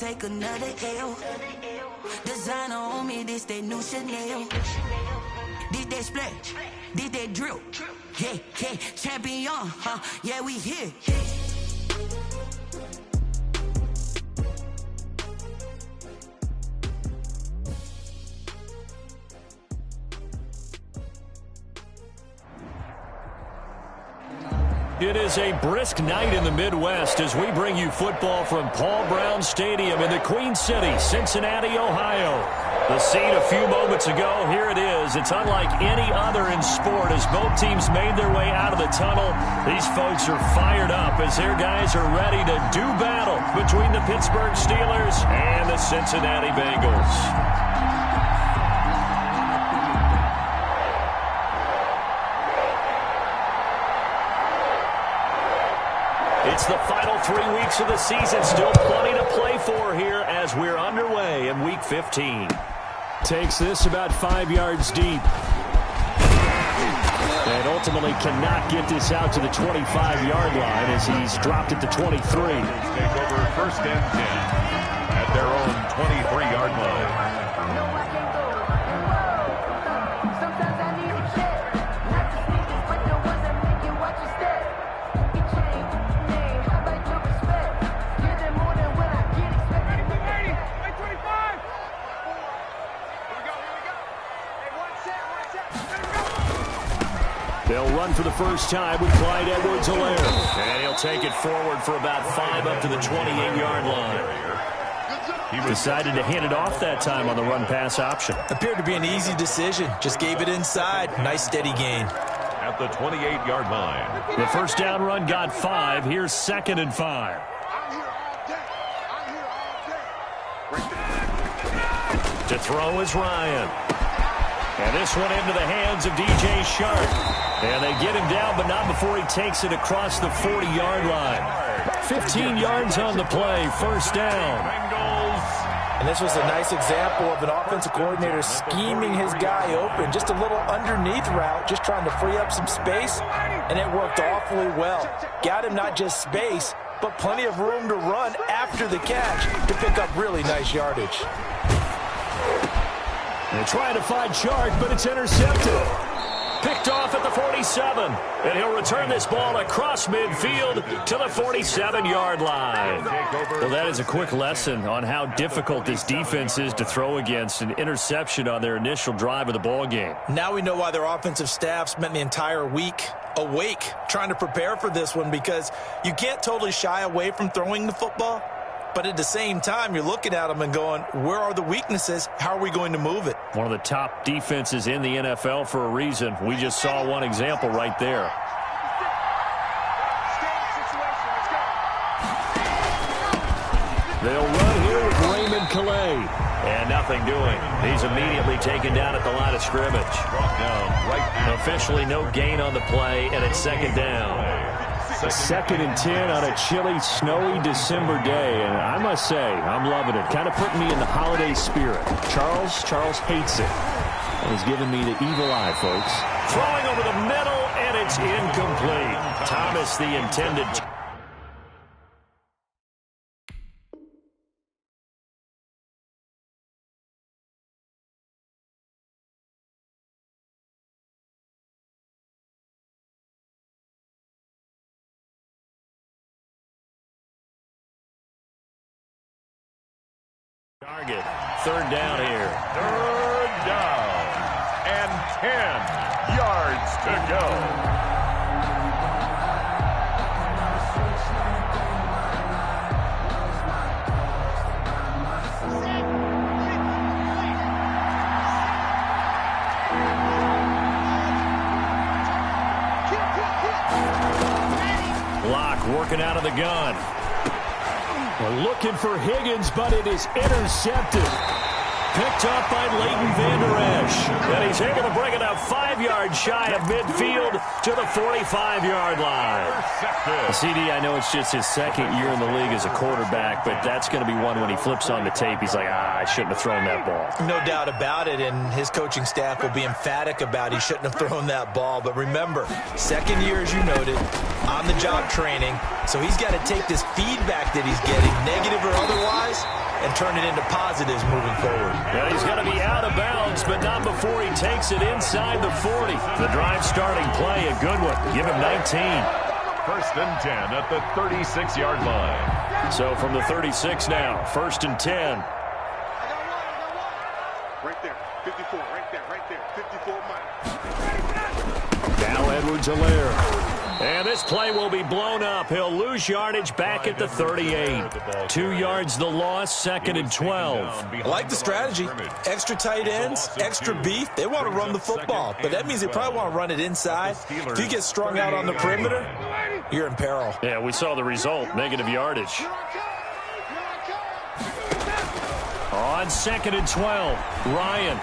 take another L. Designer on me, this that new Chanel. This that splash, this that drip. Yeah, yeah, champion, huh? Yeah, we here. It is a brisk night in the Midwest as we bring you football from Paul Brown Stadium in the Queen City, Cincinnati, Ohio. The scene a few moments ago, here it is. It's unlike any other in sport as both teams made their way out of the tunnel. These folks are fired up as their guys are ready to do battle between the Pittsburgh Steelers and the Cincinnati Bengals. It's the final 3 weeks of the season. Still plenty to play for here as we're underway in Week 15. Takes this about 5 yards deep. And ultimately cannot get this out to the 25-yard line as he's dropped it to 23. Take over first and 10 at their own 23-yard line. They'll run for the first time with Clyde Edwards-Helaire. And he'll take it forward for about 5 up to the 28-yard line. He decided to hand it off that time on the run-pass option. Appeared to be an easy decision. Just gave it inside. Nice steady gain. At the 28-yard line. The first down run got 5. Here's 2nd and 5. To throw is Ryan. And this one into the hands of DJ Shark. And they get him down, but not before he takes it across the 40-yard line. 15 yards on the play, first down. And this was a nice example of an offensive coordinator scheming his guy open. Just a little underneath route, just trying to free up some space, and it worked awfully well. Got him not just space, but plenty of room to run after the catch to pick up really nice yardage. They're trying to find Shark, but it's intercepted. Picked off at the 47, and he'll return this ball across midfield to the 47-yard line. Well, that is a quick lesson on how difficult this defense is to throw against. An interception on their initial drive of the ball game. Now we know why their offensive staff spent the entire week awake trying to prepare for this one, because you can't totally shy away from throwing the football. But at the same time, you're looking at them and going, where are the weaknesses? How are we going to move it? One of the top defenses in the NFL for a reason. We just saw one example right there. They'll run here with Raymond Calais. And nothing doing. He's immediately taken down at the line of scrimmage. Officially no gain on the play, and it's 2nd down. 2nd and 10 on a chilly, snowy December day, and I must say, I'm loving it. Kind of putting me in the holiday spirit. Charles hates it. And he's giving me the evil eye, folks. Throwing over the middle, and it's incomplete. Thomas, the intended. Target, 3rd down here. 3rd down and 10 yards to go. Block working out of the gun. We're looking for Higgins, but it is intercepted. Picked up by Leighton Vander Esch. And he's able to bring it up 5 yards shy of midfield to the 45-yard line. CD, I know it's just his 2nd year in the league as a quarterback, but that's going to be one when he flips on the tape. He's like, I shouldn't have thrown that ball. No doubt about it, and his coaching staff will be emphatic about he shouldn't have thrown that ball. But remember, 2nd year, as you noted, on-the-job training, so he's got to take this feedback that he's getting, negative or otherwise, and turn it into positives moving forward. Well, he's going to be out of bounds, but not before he takes it inside the 40. The drive starting play, a good one. Give him 19. First and 10 at the 36-yard line. So from the 36 now, first and 10. Right there, 54, right there, 54 miles. Now Edwards-Helaire. And this play will be blown up. He'll lose yardage back at the 38. 2 yards the loss, second and 12. I like the strategy. Extra tight ends, extra beef. They want to run the football, but that means they probably want to run it inside. If you get strung out on the perimeter, you're in peril. Yeah, we saw the result, negative yardage. On second and 12, Ryan.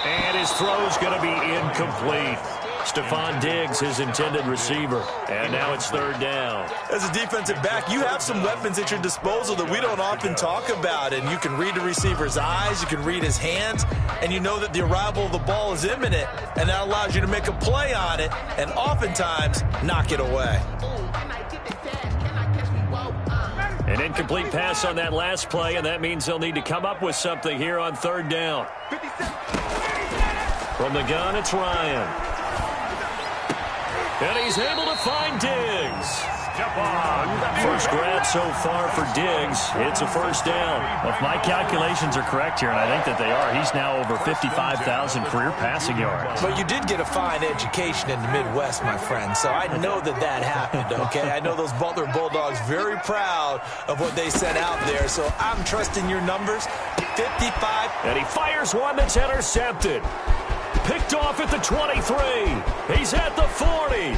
And his throw's going to be incomplete. Stephon Diggs, his intended receiver. And now it's third down. As a defensive back, you have some weapons at your disposal that we don't often talk about. And you can read the receiver's eyes, you can read his hands, and you know that the arrival of the ball is imminent. And that allows you to make a play on it and oftentimes knock it away. An incomplete pass on that last play, and that means they'll need to come up with something here on third down. From the gun, it's Ryan. And he's able to find Diggs. First grab so far for Diggs. It's a first down. Well, if my calculations are correct here, and I think that they are, he's now over 55,000 career passing yards. But you did get a fine education in the Midwest, my friend, so I know that that happened, okay? I know those Butler Bulldogs very proud of what they sent out there, so I'm trusting your numbers. 55. And he fires one that's intercepted. Picked off at the 23. He's at the 40.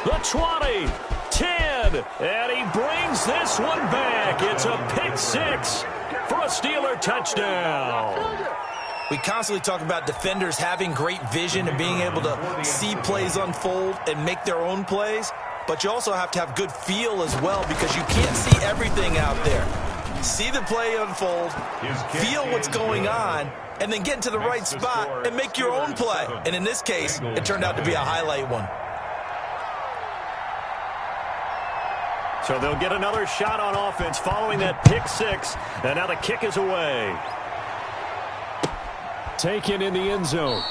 The 20. 10. And he brings this one back. It's a pick six for a Steeler touchdown. We constantly talk about defenders having great vision and being able to see plays unfold and make their own plays. But you also have to have good feel as well because you can't see everything out there. See the play unfold, feel what's going on, and then get into the right spot and make your own play. And in this case, it turned out to be a highlight one. So they'll get another shot on offense following that pick six. And now the kick is away. Taken in the end zone.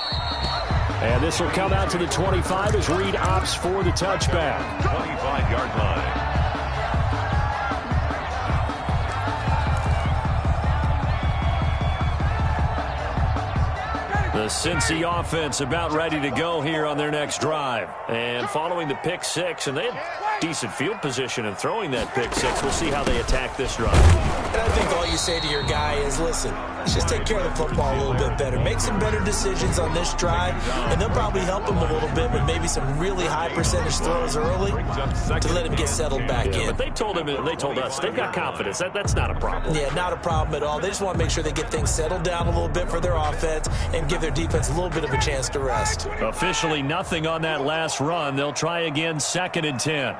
And this will come out to the 25 as Reed opts for the touchback. 25-yard line. The Cincy offense about ready to go here on their next drive. And following the pick six, and they had decent field position in throwing that pick six. We'll see how they attack this drive. And I think all you say to your guy is, listen, let's just take care of the football a little bit better. Make some better decisions on this drive, and they'll probably help him a little bit with maybe some really high percentage throws early to let him get settled back in. But they told us they've got confidence. That's not a problem. Yeah, not a problem at all. They just want to make sure they get things settled down a little bit for their offense and give their defense a little bit of a chance to rest. Officially nothing on that last run. They'll try again, second and 10.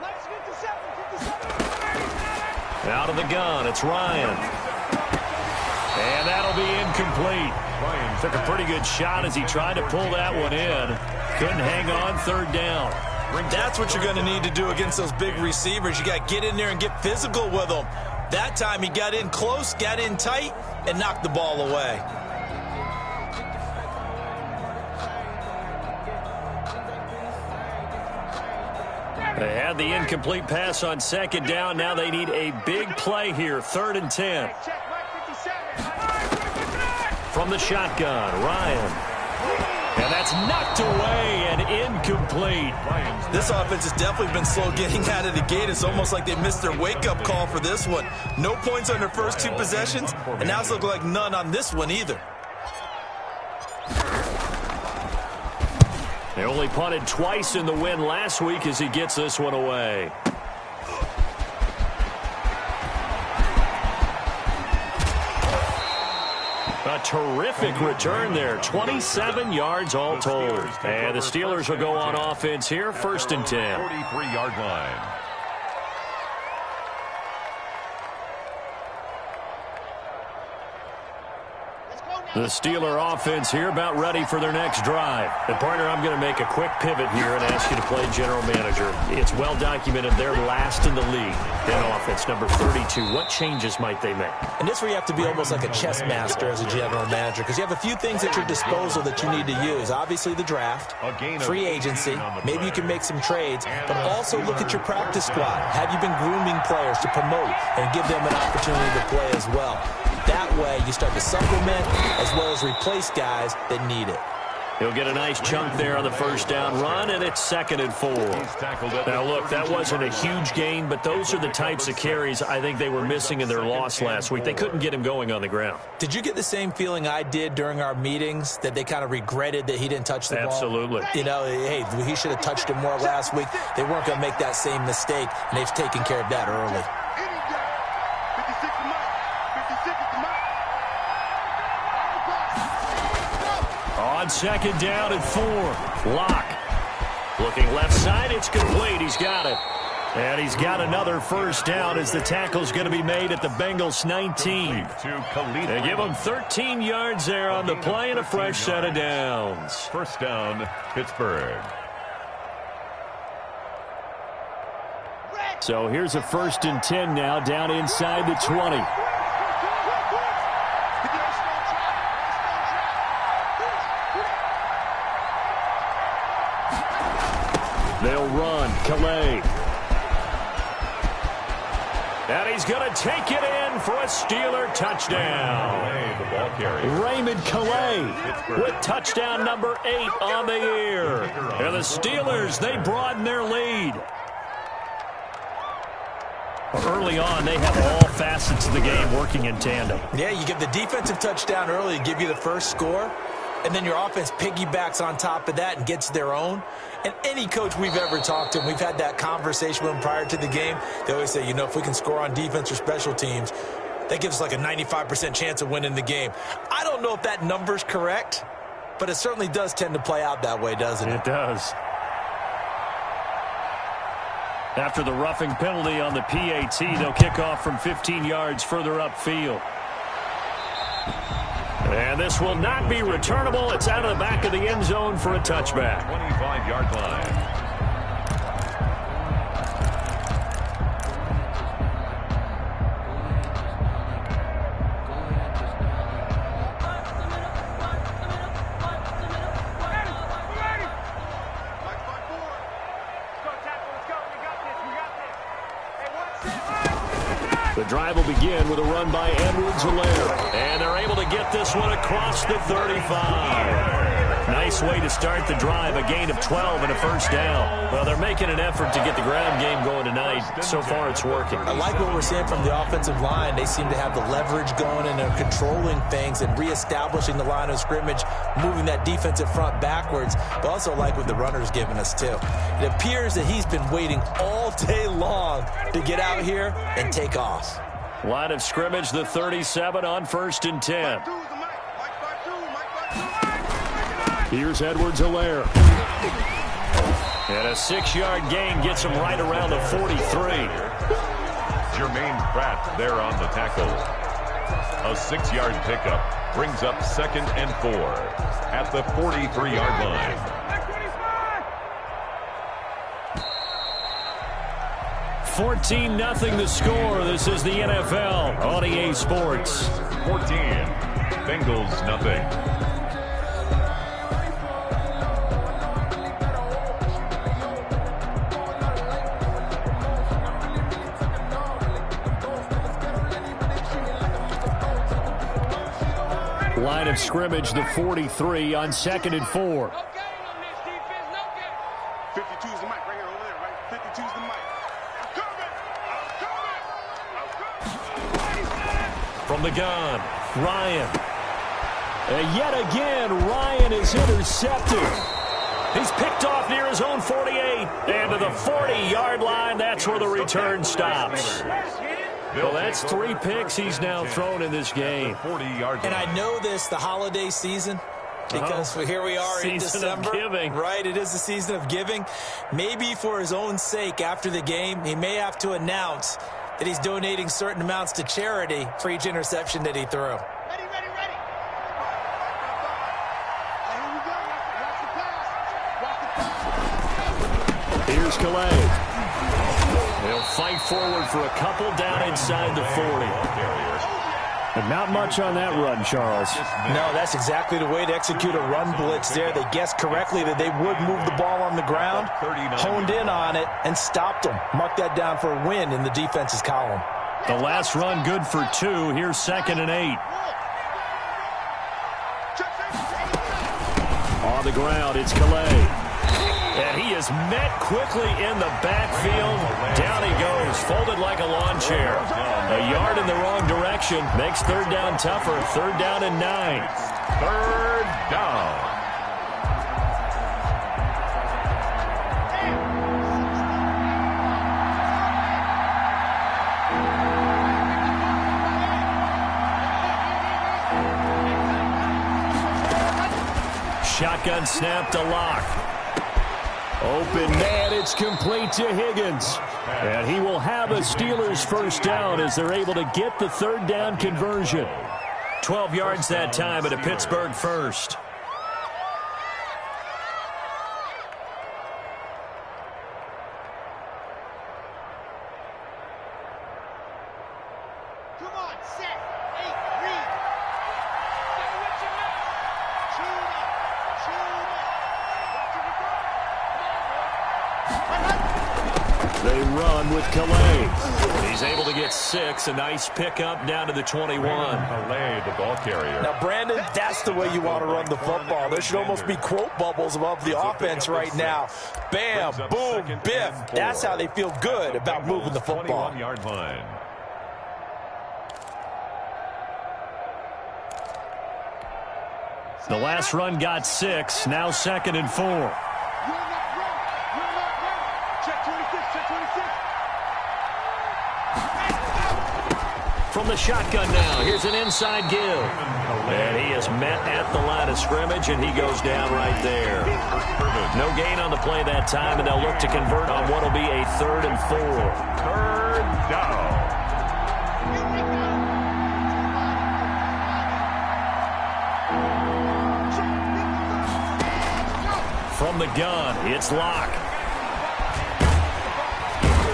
Out of the gun, it's Ryan. And that'll be incomplete. Ryan took a pretty good shot as he tried to pull that one in. Couldn't hang on, third down. That's what you're going to need to do against those big receivers. You got to get in there and get physical with them. That time he got in close, got in tight, and knocked the ball away. They had the incomplete pass on second down. Now they need a big play here, third and 10. From the shotgun, Ryan. And that's knocked away and incomplete. This offense has definitely been slow getting out of the gate. It's almost like they missed their wake-up call for this one. No points on their first two possessions, and now it's looking like none on this one either. They only punted twice in the win last week as he gets this one away. A terrific return there. 27 yards all told. And the Steelers will go on offense here, first and 10. 43-yard line. The Steeler offense here about ready for their next drive. And, partner, I'm going to make a quick pivot here and ask you to play general manager. It's well documented they're last in the league in offense, number 32. What changes might they make? And this is where you have to be almost like a chess master as a general manager, because you have a few things at your disposal that you need to use. Obviously, the draft, free agency, maybe you can make some trades, but also look at your practice squad. Have you been grooming players to promote and give them an opportunity to play as well? That way, you start to supplement as well as replace guys that need it. He'll get a nice chunk there on the first down run, and it's 2nd and 4. Now, look, that wasn't a huge gain, but those are the types of carries I think they were missing in their loss last week. They couldn't get him going on the ground. Did you get the same feeling I did during our meetings, that they kind of regretted that he didn't touch the ball? Absolutely. You know, hey, he should have touched it more last week. They weren't going to make that same mistake, and they've taken care of that early. On 2nd down and 4. Lock. Looking left side, it's complete. He's got it. And he's got another first down as the tackle's going to be made at the Bengals 19. They give him 13 yards there on the play and a fresh set of downs. First down, Pittsburgh. So here's a 1st and 10 now, down inside the 20. They'll run. Calais. And he's going to take it in for a Steeler touchdown. Raymond Calais with touchdown number 8 on the year. And the Steelers, they broaden their lead. Early on, they have all facets of the game working in tandem. Yeah, you get the defensive touchdown early to give you the first score, and then your offense piggybacks on top of that and gets their own. And any coach we've ever talked to, and we've had that conversation with them prior to the game, they always say, you know, if we can score on defense or special teams, that gives us like a 95% chance of winning the game. I don't know if that number's correct, but it certainly does tend to play out that way, doesn't it? It does. After the roughing penalty on the PAT, they'll kick off from 15 yards further upfield. And this will not be returnable. It's out of the back of the end zone for a touchback. 25-yard line. The drive will begin with a run by Edwards-Helaire. And they're able to get this one across the 35. Nice way to start the drive, a gain of 12 and a first down. Well, they're making an effort to get the ground game going tonight. So far, it's working. I like what we're seeing from the offensive line. They seem to have the leverage going, and they're controlling things and reestablishing the line of scrimmage, moving that defensive front backwards, but also like what the runner's giving us, too. It appears that he's been waiting all day long to get out here and take off. Line of scrimmage, the 37 on 1st and 10. Here's Edwards-Helaire. And a 6-yard gain gets him right around the 43. Jermaine Pratt there on the tackle. A 6-yard pickup brings up 2nd and 4 at the 43-yard line. 14-0 the score. This is the NFL on EA Sports. 14. Bengals nothing. Line of scrimmage, the 43 on 2nd and 4. 52's the mic right here over there, right? 52's the mic. From the gun, Ryan. And yet again, Ryan is intercepted. He's picked off near his own 48. And to the 40-yard line, that's where the return stops. Well, that's 3 picks he's now thrown in this game. And I know this, the holiday season, because here we are in December. Of giving. Right, it is the season of giving. Maybe for his own sake after the game, he may have to announce that he's donating certain amounts to charity for each interception that he threw. Here's Calais. They'll fight forward for a couple down inside the 40. And not much on that run, Charles. No, that's exactly the way to execute a run blitz there. They guessed correctly that they would move the ball on the ground, honed in on it, and stopped them. Mark that down for a win in the defense's column. The last run good for 2. Here's 2nd and 8. On the ground, it's Calais. And he is met quickly in the backfield. Down he goes, folded like a lawn chair. A yard in the wrong direction. Makes 3rd down tougher. 3rd down and 9. 3rd down. Shotgun snap to Lock. Open man, it's complete to Higgins. And he will have a Steelers 1st down as they're able to get the 3rd down conversion. 12 yards that time at a Pittsburgh 1st. Come on, set, 8, read. They run with Calais. He's able to get 6. A nice pickup down to the 21. Calais, the ball carrier. Now, Brandon, that's the way you want to run the football. There should almost be quote bubbles above the offense right now. Bam, boom, biff. That's how they feel good about moving the football. 21-yard line. The last run got 6. Now 2nd and 4. From the shotgun now, here's an inside give. And he is met at the line of scrimmage, and he goes down right there. No gain on the play that time, and they'll look to convert on what will be a 3rd and 4. 3rd down. From the gun, it's Lock.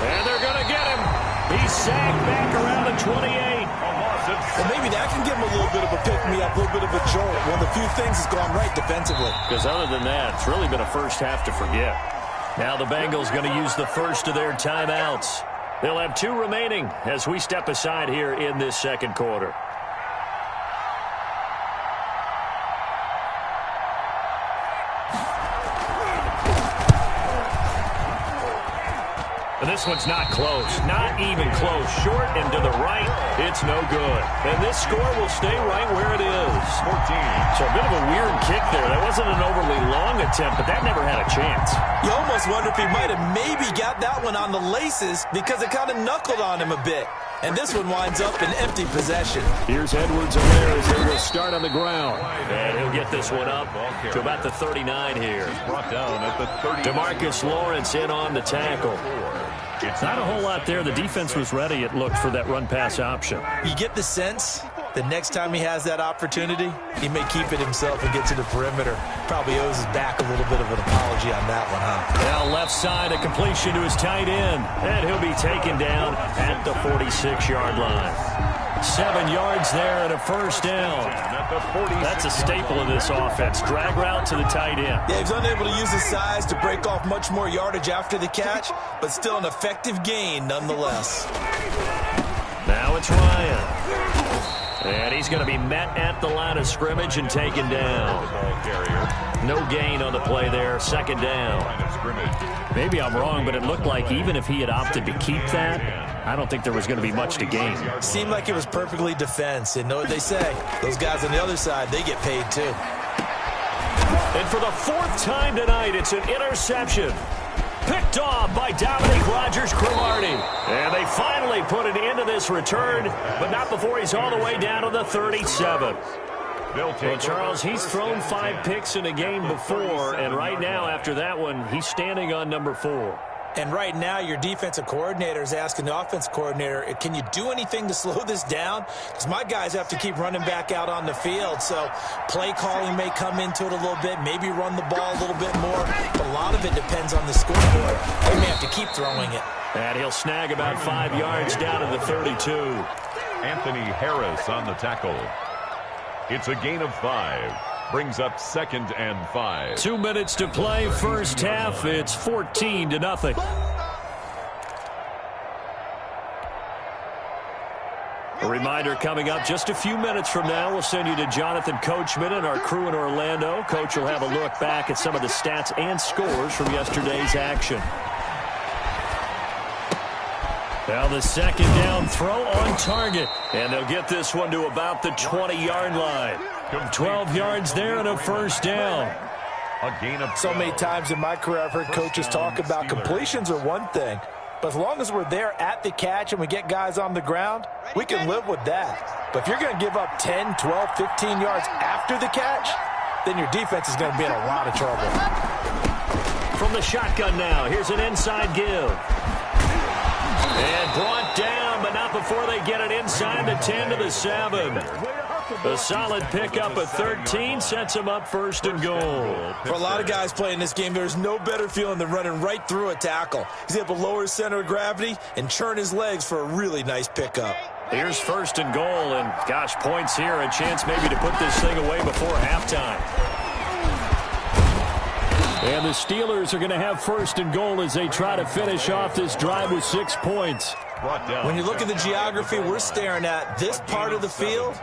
And they're going to get him. He's sagged back around the 28. Well, maybe that can give him a little bit of a pick-me-up, a little bit of a jolt. One of the few things has gone right defensively. Because other than that, it's really been a first half to forget. Now the Bengals going to use the first of their timeouts. They'll have 2 remaining as we step aside here in this 2nd quarter. And this one's not close. Not even close. Short and to the right. It's no good. And this score will stay right where it is. 14. So a bit of a weird kick there. That wasn't an overly long attempt, but that never had a chance. You almost wonder if he might have maybe got that one on the laces because it kind of knuckled on him a bit. And this one winds up in empty possession. Here's Edwards-Helaire as they will start on the ground. And he'll get this one up to about the 39 here. Brought down at the 30. DeMarcus Lawrence in on the tackle. It's not a whole lot there. The defense was ready, it looked, for that run-pass option. You get the sense that next time he has that opportunity, he may keep it himself and get to the perimeter. Probably owes his back a little bit of an apology on that one, huh? Now left side, a completion to his tight end. And he'll be taken down at the 46-yard line. 7 yards there and a 1st down. That's a staple of this offense. Drag route to the tight end. Yeah, he's unable to use his size to break off much more yardage after the catch, but still an effective gain nonetheless. Now it's Ryan. And he's going to be met at the line of scrimmage and taken down. No gain on the play there. 2nd down. Maybe I'm wrong, but it looked like even if he had opted to keep that, I don't think there was going to be much to gain. Seemed like it was perfectly defense. And know what they say. Those guys on the other side, they get paid too. And for the 4th time tonight, it's an interception. Picked off by Dominique Rodgers-Cromartie. And they finally put an end to this return, but not before he's all the way down to the 37. Well, Charles, he's thrown 5 picks in a game before, and right now, after that one, he's standing on number 4. And right now, your defensive coordinator is asking the offensive coordinator, can you do anything to slow this down? Because my guys have to keep running back out on the field. So play calling may come into it a little bit, maybe run the ball a little bit more. But a lot of it depends on the scoreboard. They may have to keep throwing it. And he'll snag about 5 yards down to the 32. Anthony Harris on the tackle. It's a gain of 5. Brings up 2nd and 5. 2 minutes to play, first half. It's 14-0. A reminder coming up just a few minutes from now. We'll send you to Jonathan Coachman and our crew in Orlando. Coach will have a look back at some of the stats and scores from yesterday's action. Now the second down throw on target. And they'll get this one to about the 20-yard line. 12 yards there and a first down. A gain of 12. So many times in my career I've heard coaches talk about completions are one thing. But as long as we're there at the catch and we get guys on the ground, we can live with that. But if you're going to give up 10, 12, 15 yards after the catch, then your defense is going to be in a lot of trouble. From the shotgun now, here's an inside give. And brought down, but not before they get it inside the 10 to the 7. A solid pickup of 13 sets him up 1st and goal. For a lot of guys playing this game, there's no better feeling than running right through a tackle. He's able to lower his center of gravity and churn his legs for a really nice pickup. Here's 1st and goal, and gosh, points here, a chance maybe to put this thing away before halftime. And the Steelers are going to have 1st and goal as they try to finish off this drive with 6 points. When you look at the geography we're staring at, this part of the field,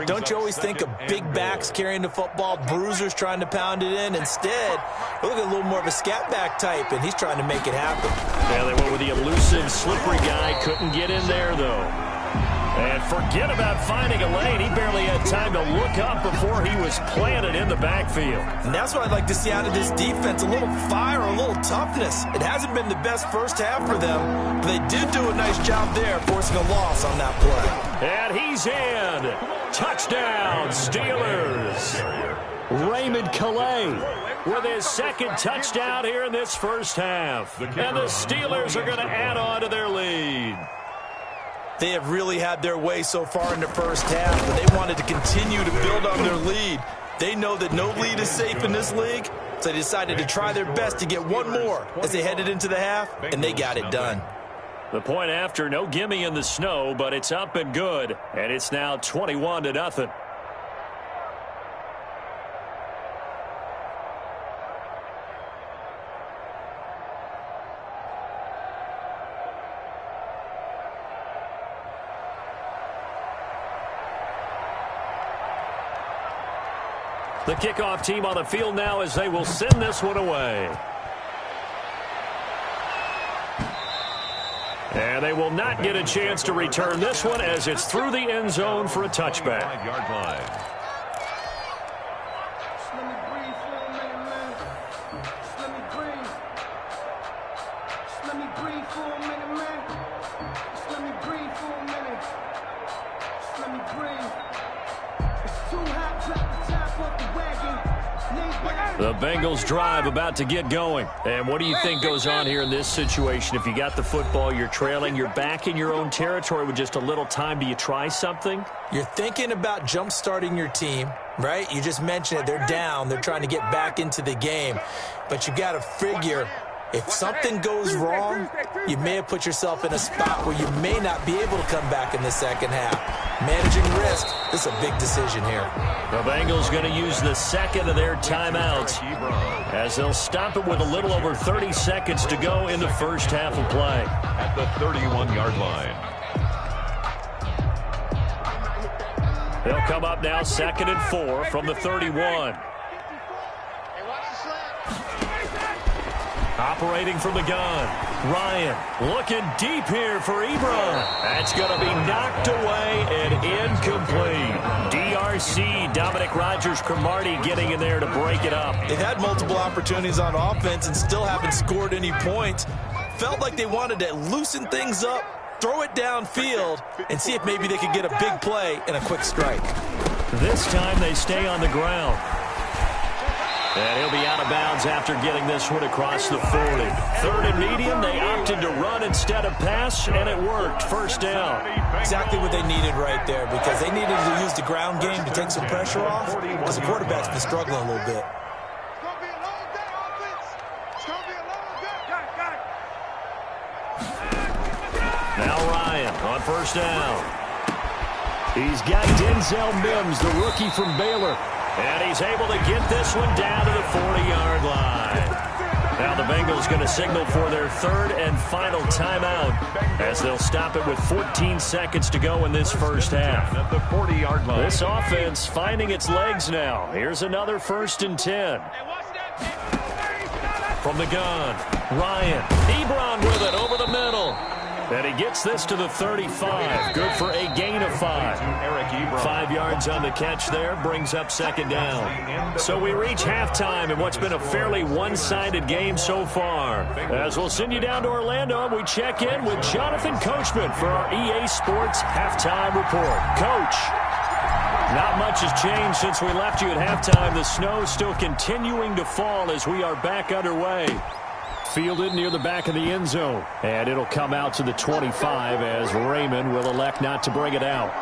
don't you always think of big backs carrying the football, bruisers trying to pound it in? Instead, we look at a little more of a scat back type, and he's trying to make it happen. Yeah, they went with the elusive, slippery guy. Couldn't get in there, though. And forget about finding a lane. He barely had time to look up before he was planted in the backfield. And that's what I'd like to see out of this defense, a little fire, a little toughness. It hasn't been the best first half for them, but they did do a nice job there forcing a loss on that play. And he's in. Touchdown, Steelers. Raymond Calais with his 2nd touchdown here in this first half. And the Steelers are going to add on to their lead. They have really had their way so far in the first half, but they wanted to continue to build on their lead. They know that no lead is safe in this league, so they decided to try their best to get one more as they headed into the half, and they got it done. The point after, no gimme in the snow, but it's up and good, and it's now 21-0. The kickoff team on the field now as they will send this one away. And they will not get a chance to return this one as it's through the end zone for a touchback. 5-yard line. The Bengals drive about to get going. And what do you think goes on here in this situation? If you got the football, you're trailing, you're back in your own territory with just a little time. Do you try something? You're thinking about jump-starting your team, right? You just mentioned it. They're down. They're trying to get back into the game. But you got to figure, if something goes wrong, you may have put yourself in a spot where you may not be able to come back in the second half. Managing risk, this is a big decision here. The Bengals going to use the 2nd of their timeouts as they'll stop it with a little over 30 seconds to go in the first half of play. At the 31-yard line. They'll come up now 2nd and 4 from the 31. Operating from the gun. Ryan looking deep here for Ebron. That's going to be knocked away and incomplete. DRC, Dominic Rodgers-Cromartie getting in there to break it up. They've had multiple opportunities on offense and still haven't scored any points. Felt like they wanted to loosen things up, throw it downfield, and see if maybe they could get a big play and a quick strike. This time they stay on the ground. And he'll be out of of bounds after getting this one across the 40. Third and medium, they opted to run instead of pass, and it worked. First down. Exactly what they needed right there, because they needed to use the ground game to take some pressure off, because the quarterback's been struggling a little bit. Now Ryan on first down. He's got Denzel Mims, the rookie from Baylor. And he's able to get this one down to the 40-yard line. Now the Bengals going to signal for their third and final timeout as they'll stop it with 14 seconds to go in this first half. At the 40-yard line. This offense finding its legs now. Here's another 1st and 10. From the gun, Ryan. Ebron with it over the middle. And he gets this to the 35. Good for a gain of 5. 5 yards on the catch there. Brings up second down. So we reach halftime in what's been a fairly one-sided game so far. As we'll send you down to Orlando, we check in with Jonathan Coachman for our EA Sports Halftime Report. Coach, not much has changed since we left you at halftime. The snow still continuing to fall as we are back underway. Fielded near the back of the end zone. And it'll come out to the 25 as Raymond will elect not to bring it out.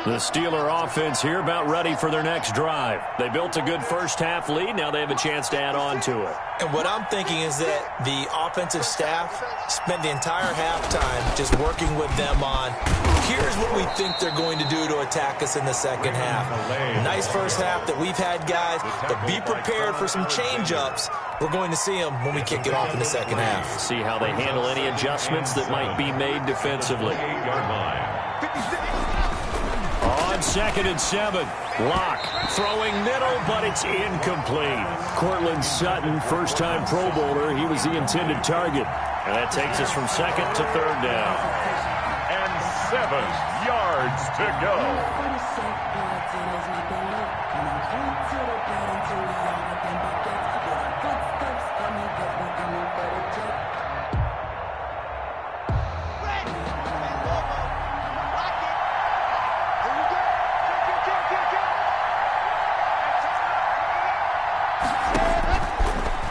The Steeler offense here about ready for their next drive. They built a good first-half lead. Now they have a chance to add on to it. And what I'm thinking is that the offensive staff spent the entire halftime just working with them on, here's what we think they're going to do to attack us in the second half. Nice first half that we've had, guys, but be prepared for some change-ups. We're going to see them when we kick it off in the second half. See how they handle any adjustments that might be made defensively. On 2nd and 7, Locke throwing middle, but it's incomplete. Cortland Sutton, first-time Pro Bowler. He was the intended target. And that takes us from 2nd to 3rd down. And 7 yards to go.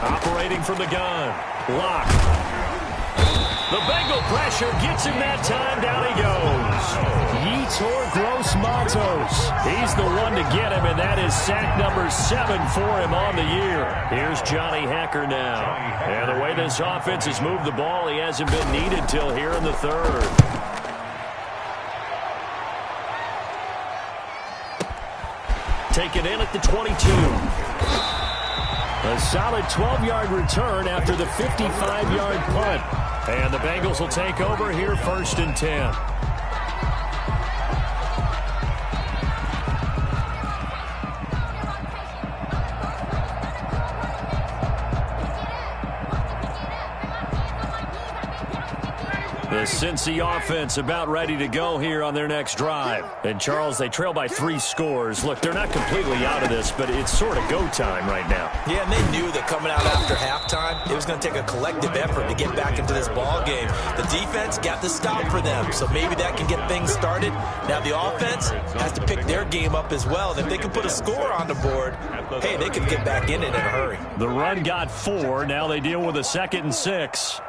Operating from the gun. Locke. The Bengal pressure gets him that time. Down he goes. Yetur Gross-Matos. He's the one to get him, and that is sack number 7 for him on the year. Here's Johnny Hacker now. And the way this offense has moved the ball, he hasn't been needed till here in the 3rd. Taken in at the 22. A solid 12-yard return after the 55-yard punt. And the Bengals will take over here 1st and 10. The Cincy offense about ready to go here on their next drive. And, Charles, they trail by 3 scores. Look, they're not completely out of this, but it's sort of go time right now. Yeah, and they knew that coming out after halftime, it was going to take a collective effort to get back into this ball game. The defense got the stop for them, so maybe that can get things started. Now the offense has to pick their game up as well. And if they can put a score on the board, hey, they could get back in it in a hurry. The run got 4. Now they deal with a 2nd and 6.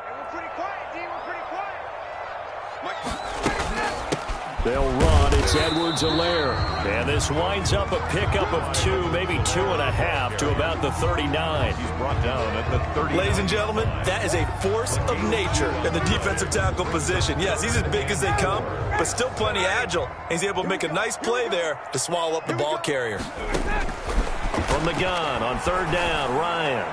They'll run. It's Edwards-Helaire. And this winds up a pickup of 2, maybe 2.5 to about the 39. He's brought down at the 30. Ladies and gentlemen, that is a force of nature in the defensive tackle position. Yes, he's as big as they come, but still plenty agile. He's able to make a nice play there to swallow up the ball carrier. From the gun on 3rd down, Ryan.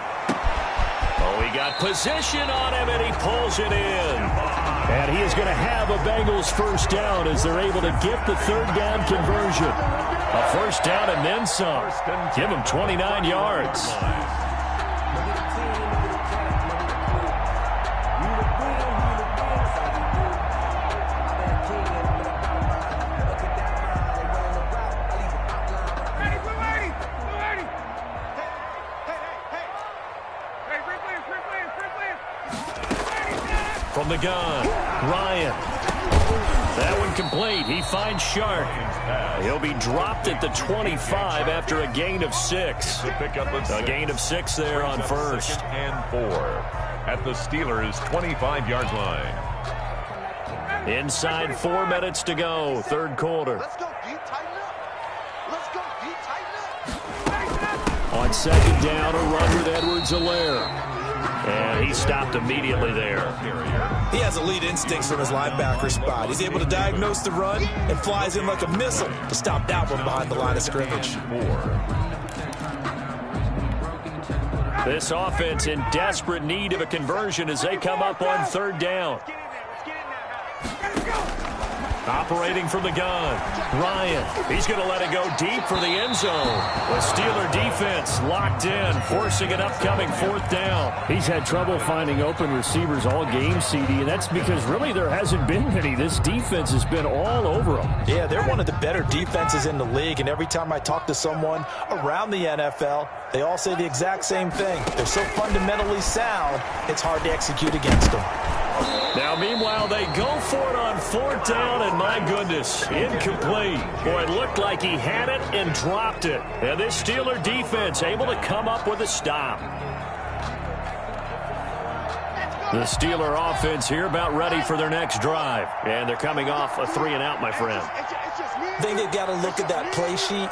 Oh, he got position on him, and he pulls it in. And he is going to have a Bengals first down as they're able to get the 3rd down conversion. A first down and then some. Give him 29 yards. From the gun, Ryan. That one incomplete. He finds Shark. He'll be dropped at the 25 after a gain of 6. A gain of 6 there on first. And 4 at the Steelers' 25-yard line. Inside 4 minutes to go, third quarter. Let's go deep, tighten up. Let's go deep, tighten up. On second down, a run with Edwards-Helaire. And he stopped immediately there. He has elite instincts from his linebacker spot. He's able to diagnose the run and flies in like a missile to stop that one behind the line of scrimmage. This offense in desperate need of a conversion as they come up on third down. Operating from the gun, Ryan. He's going to let it go deep for the end zone. The Steeler defense locked in, forcing an upcoming fourth down. He's had trouble finding open receivers all game, CD, and that's because really there hasn't been any. This defense has been all over them. Yeah, they're one of the better defenses in the league, and every time I talk to someone around the NFL, they all say the exact same thing. They're so fundamentally sound, it's hard to execute against them. Now, meanwhile, they go for it on fourth down, and my goodness, incomplete. Boy, it looked like he had it and dropped it. And this Steeler defense able to come up with a stop. The Steeler offense here about ready for their next drive. And they're coming off a 3-and-out, my friend. I think they've got to look at that play sheet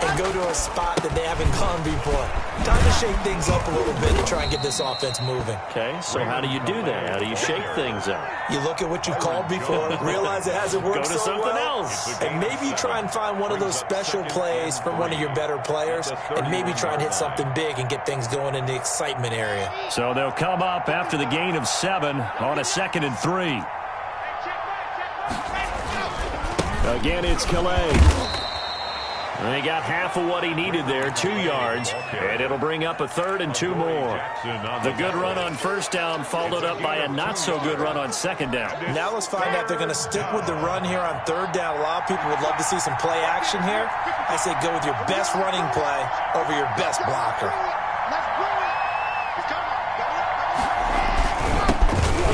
and go to a spot that they haven't gone before. Time to shake things up a little bit to try and get this offense moving. Okay, so how do you do that? How do you shake things up? You look at what you called before, realize it hasn't worked Go to so something well, else. and maybe you try and find one of those special plays from one of your better players, and maybe try and hit something big and get things going in the excitement area. So they'll come up after the gain of 7 on a 2nd and 3. Again, it's Calais. They got half of what he needed there, 2 yards, and it'll bring up a 3rd and 2 more. The good run on first down followed up by a not-so-good run on second down. Now let's find out if they're going to stick with the run here on third down. A lot of people would love to see some play action here. I say go with your best running play over your best blocker.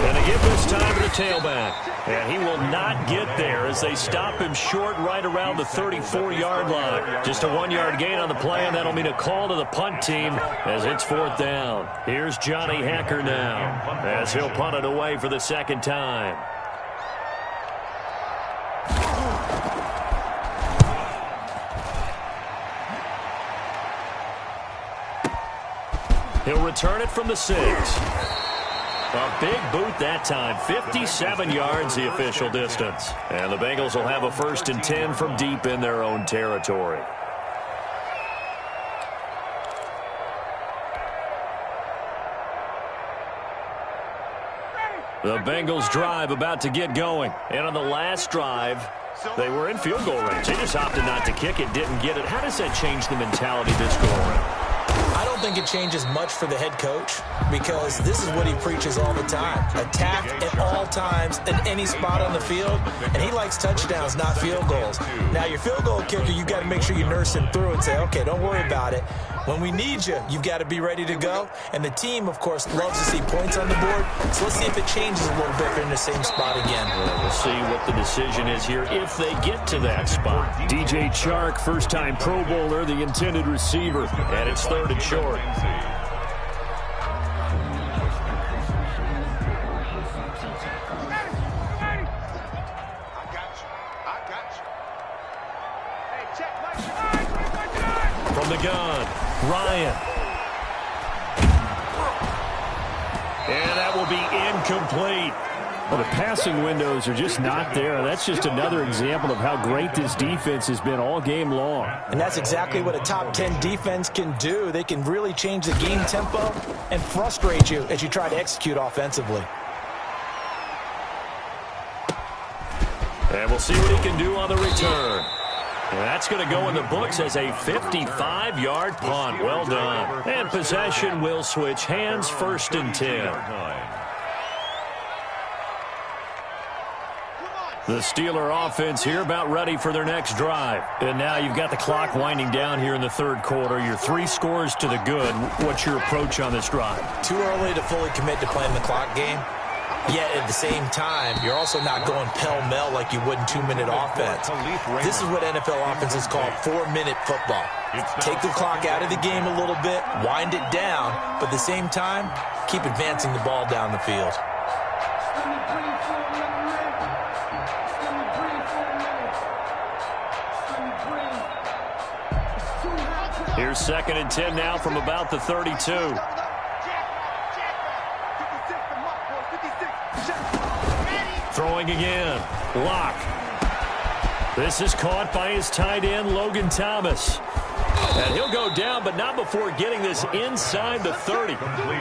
And they give this time to the tailback. And he will not get there as they stop him short right around the 34-yard line. Just a 1-yard gain on the play, and that'll mean a call to the punt team as it's fourth down. Here's Johnny Hacker now as he'll punt it away for the second time. He'll return it from the 6. A big boot that time, 57 yards the official distance. And the Bengals will have a 1st and 10 from deep in their own territory. The Bengals drive about to get going. And on the last drive, they were in field goal range. They just opted not to kick it, didn't get it. How does that change the mentality this go around? I don't think it changes much for the head coach because this is what he preaches all the time. Attack at all times in any spot on the field, and he likes touchdowns, not field goals. Now, your field goal kicker, you've got to make sure you nurse him through and say, okay, don't worry about it. When we need you, you've got to be ready to go. And the team, of course, loves to see points on the board. So let's see if it changes a little bit if they're in the same spot again. Well, we'll see what the decision is here if they get to that spot. DJ Chark, first-time Pro Bowler, the intended receiver. And it's 3rd and short. From the gun, Ryan. And that will be incomplete. Well, the passing windows are just not there. That's just another example of how great this defense has been all game long. And that's exactly what a top 10 defense can do. They can really change the game tempo and frustrate you as you try to execute offensively. And we'll see what he can do on the return. And that's going to go in the books as a 55-yard punt. Well done. And possession will switch hands, 1st and 10. The Steeler offense here about ready for their next drive. And now you've got the clock winding down here in the third quarter. Your 3 scores to the good. What's your approach on this drive? Too early to fully commit to playing the clock game. Yet at the same time, you're also not going pell-mell like you would in 2-minute offense. This is what NFL offenses call 4-minute football. Take the clock out of the game a little bit, wind it down, but at the same time, keep advancing the ball down the field. Here's 2nd and 10 now from about the 32. Throwing again. Lock. This is caught by his tight end, Logan Thomas. And he'll go down, but not before getting this inside the 30.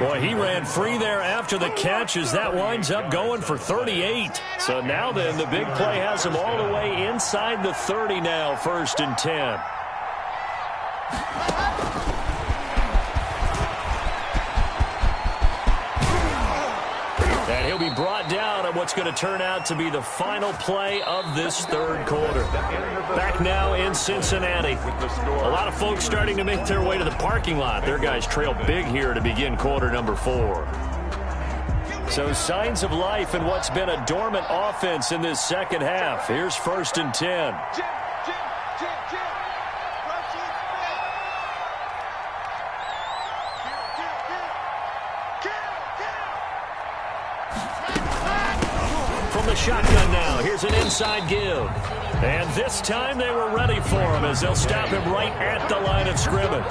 Boy, he ran free there after the catch as that winds up going for 38. So now then, the big play has him all the way inside the 30 now, 1st and 10. And he'll be brought down on what's going to turn out to be the final play of this 3rd quarter. Back now in Cincinnati. A lot of folks starting to make their way to the parking lot. Their guys trail big here to begin quarter number 4. So signs of life in what's been a dormant offense in this 2nd half. Here's 1st and 10. Shotgun now. Here's an inside give. And this time they were ready for him as they'll stop him right at the line of scrimmage.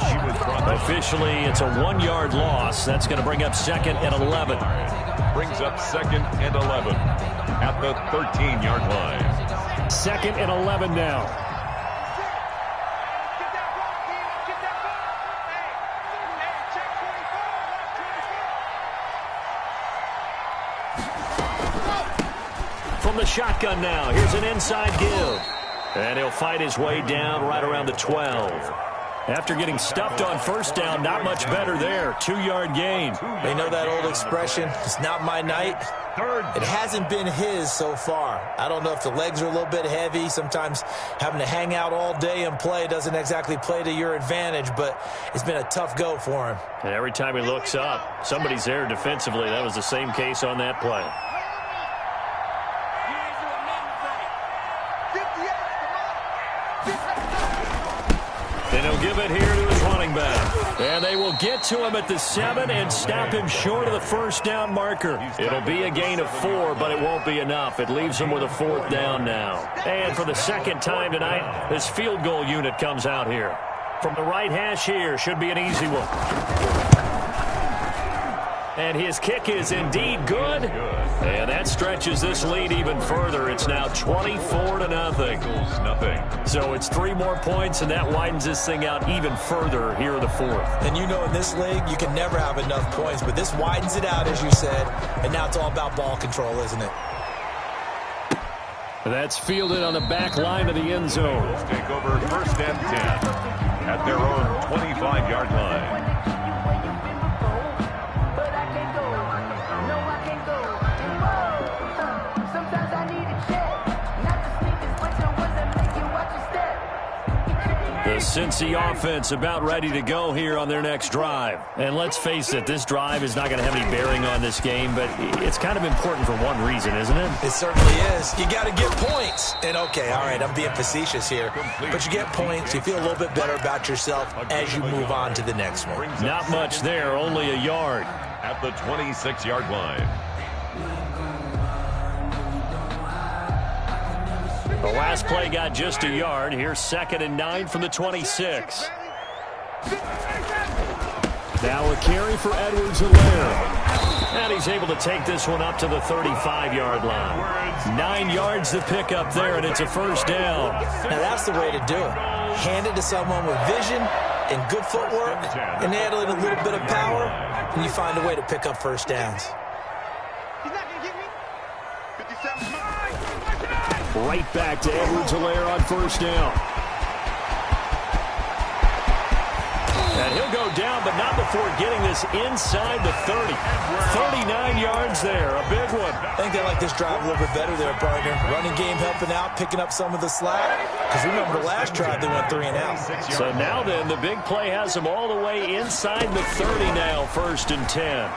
Officially, it's a 1-yard loss. That's going to bring up 2nd and 11. Brings up 2nd and 11 at the 13-yard line. 2nd and 11 now. From the shotgun now, here's an inside give. And he'll fight his way down right around the 12. After getting stuffed on 1st down, not much better there. 2-yard gain. They know that old expression, it's not my night. It hasn't been his so far. I don't know if the legs are a little bit heavy. Sometimes having to hang out all day and play doesn't exactly play to your advantage, but it's been a tough go for him. And every time he looks up, somebody's there defensively. That was the same case on that play. And he'll give it here to his running back. And they will get to him at the 7 and stop him short of the 1st down marker. It'll be a gain of 4, but it won't be enough. It leaves him with a 4th down now. And for the 2nd time tonight, this field goal unit comes out here. From the right hash here, should be an easy one. And his kick is indeed good. And that stretches this lead even further. It's now 24-0. So it's 3 more points, and that widens this thing out even further here in the 4th. And you know in this league, you can never have enough points, but this widens it out, as you said. And now it's all about ball control, isn't it? That's fielded on the back line of the end zone. Take over 1st and 10 at their own 25-yard line. The Cincy offense about ready to go here on their next drive. And let's face it, this drive is not going to have any bearing on this game, but it's kind of important for one reason, isn't it? It certainly is. You got to get points. And okay, all right, I'm being facetious here, but you get points, you feel a little bit better about yourself as you move on to the next one. Not much there, only a yard. At the 26-yard line. The last play got just a yard. Here's 2nd and 9 from the 26. Now a carry for Edwards-Helaire. And he's able to take this one up to the 35-yard line. 9 yards to pick up there, and it's a 1st down. Now that's the way to do it. Hand it to someone with vision and good footwork, and add in a little bit of power, and you find a way to pick up 1st downs. Right back to Edwards-Helaire on 1st down. And he'll go down, but not before getting this inside the 30. 39 yards there, a big one. I think they like this drive a little bit better there, partner. Running game helping out, picking up some of the slack. Because remember the last drive, they went 3 and out. So now then, the big play has them all the way inside the 30 now, 1st and 10.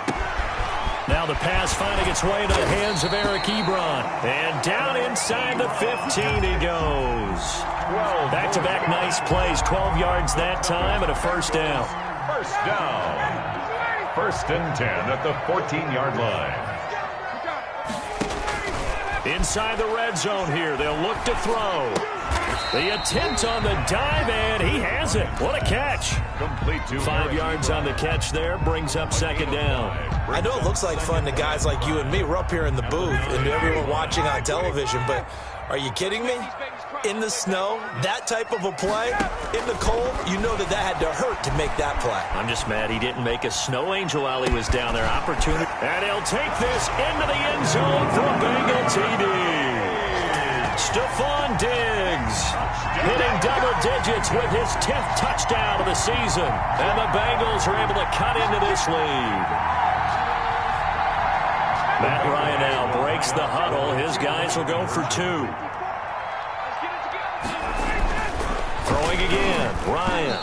Now the pass finding its way into the hands of Eric Ebron. And down inside the 15 he goes. Back-to-back nice plays. 12 yards that time and a first down. First down. 1st and 10 at the 14-yard line. Inside the red zone here. They'll look to throw. The attempt on the dive, and he has it. What a catch. Complete to 5 yards on the catch there. Brings up 2nd down. I know it looks like fun to guys like you and me. We're up here in the booth and to everyone watching on television, but are you kidding me? In the snow, that type of a play, in the cold, you know that had to hurt to make that play. I'm just mad he didn't make a snow angel while he was down there. Opportunity. And he'll take this into the end zone for a Bengal TD. Stephon Diggs hitting double digits with his 10th touchdown of the season. And the Bengals are able to cut into this lead. Matt Ryan now breaks the huddle. His guys will go for 2. Throwing again. Ryan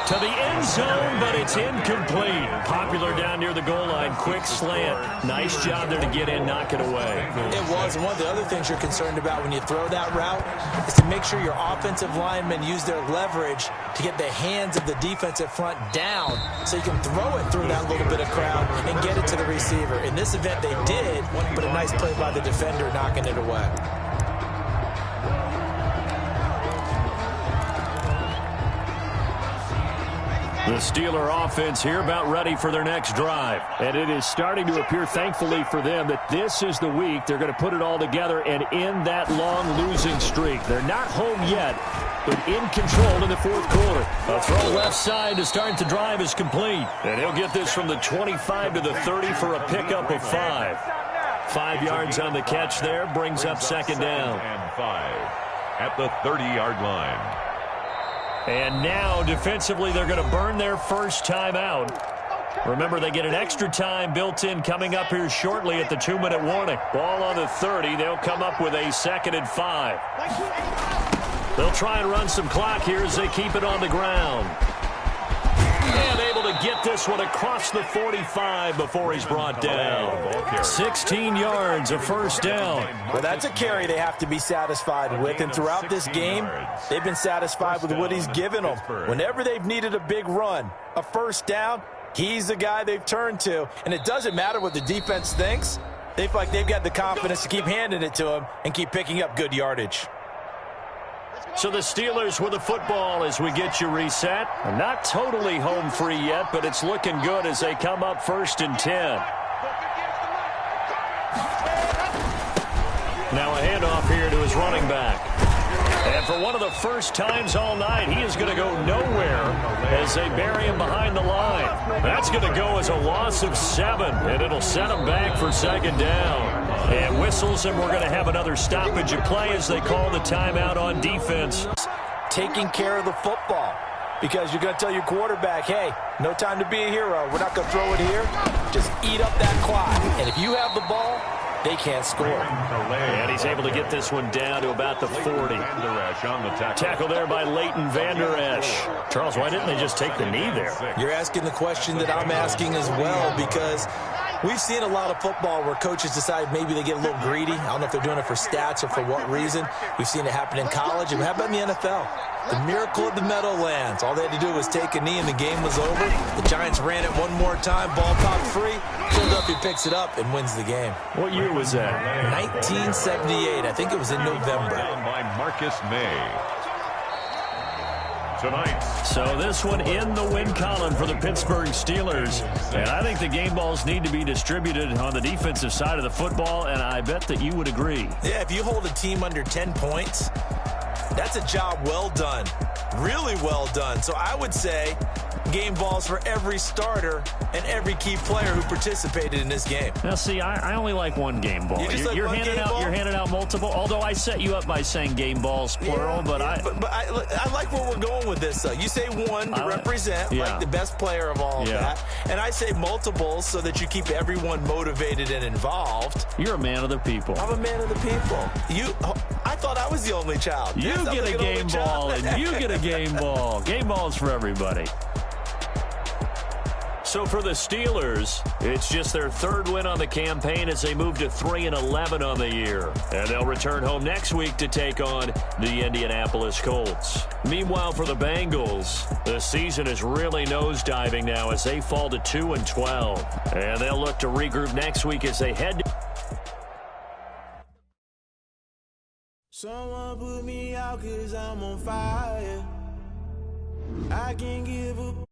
to the end zone, but it's incomplete. Popular down near the goal line. Quick slant. Nice job there to get in, knock it away. It was. And one of the other things you're concerned about when you throw that route is to make sure your offensive linemen use their leverage to get the hands of the defensive front down so you can throw it through that little bit of crowd and get it to the receiver. In this event, they did, but a nice play by the defender knocking it away. The Steeler offense here about ready for their next drive. And it is starting to appear, thankfully for them, that this is the week they're going to put it all together and end that long losing streak. They're not home yet, but in control in the 4th quarter. A throw left side to start the drive is complete. And he'll get this from the 25 to the 30 for a pickup of 5. 5 yards on the catch there, brings up 2nd down. And 5 at the 30-yard line. And now, defensively, they're going to burn their first time out. Remember, they get an extra time built in coming up here shortly at the 2-minute warning. Ball on the 30. They'll come up with a 2nd and 5. They'll try and run some clock here as they keep it on the ground. And able to get this one across the 45 before he's brought down. 16 yards, a first down. Well, that's a carry they have to be satisfied with. And throughout this game, they've been satisfied with what he's given them. Whenever they've needed a big run, a first down, he's the guy they've turned to. And it doesn't matter what the defense thinks. They feel like they've got the confidence to keep handing it to him and keep picking up good yardage. So the Steelers with the football as we get you reset. Not totally home free yet, but it's looking good as they come up 1st and 10. Now a handoff here to his running back. And for one of the first times all night, he is going to go nowhere as they bury him behind the line. That's going to go as a loss of 7, and it'll set him back for 2nd down. And whistles, and we're going to have another stoppage of play as they call the timeout on defense. Taking care of the football, because you're going to tell your quarterback, hey, no time to be a hero. We're not going to throw it here. Just eat up that clock. And if you have the ball, they can't score. And he's able to get this one down to about the 40. Tackle there by Leighton Vander Esch. Charles, why didn't they just take the knee there? You're asking the question that I'm asking as well, because we've seen a lot of football where coaches decide maybe they get a little greedy. I don't know if they're doing it for stats or for what reason. We've seen it happen in college. And how about in the NFL? The miracle of the Meadowlands. All they had to do was take a knee and the game was over. The Giants ran it one more time. Ball popped free. Philadelphia picks it up and wins the game. What year was that? 1978. I think it was in November. By Marcus May. Tonight. So this one in the win column for the Pittsburgh Steelers. And I think the game balls need to be distributed on the defensive side of the football, and I bet that you would agree. Yeah, if you hold a team under 10 points, that's a job well done. Really well done. So I would say game balls for every starter and every key player who participated in this game. Now, see, I only like one game ball. You're handing out multiple, although I set you up by saying game balls, plural. But I like where we're going with this, though. You say one to represent, like the best player of all of that. And I say multiples so that you keep everyone motivated and involved. You're a man of the people. I'm a man of the people. I thought I was the only child. You get a game ball, and you get a game ball. Game balls for everybody. So for the Steelers, it's just their third win on the campaign as they move to 3-11 on the year. And they'll return home next week to take on the Indianapolis Colts. Meanwhile, for the Bengals, the season is really nosediving now as they fall to 2-12. And they'll look to regroup next week as they head to... Someone put me out 'cause I'm on fire. I can't give up.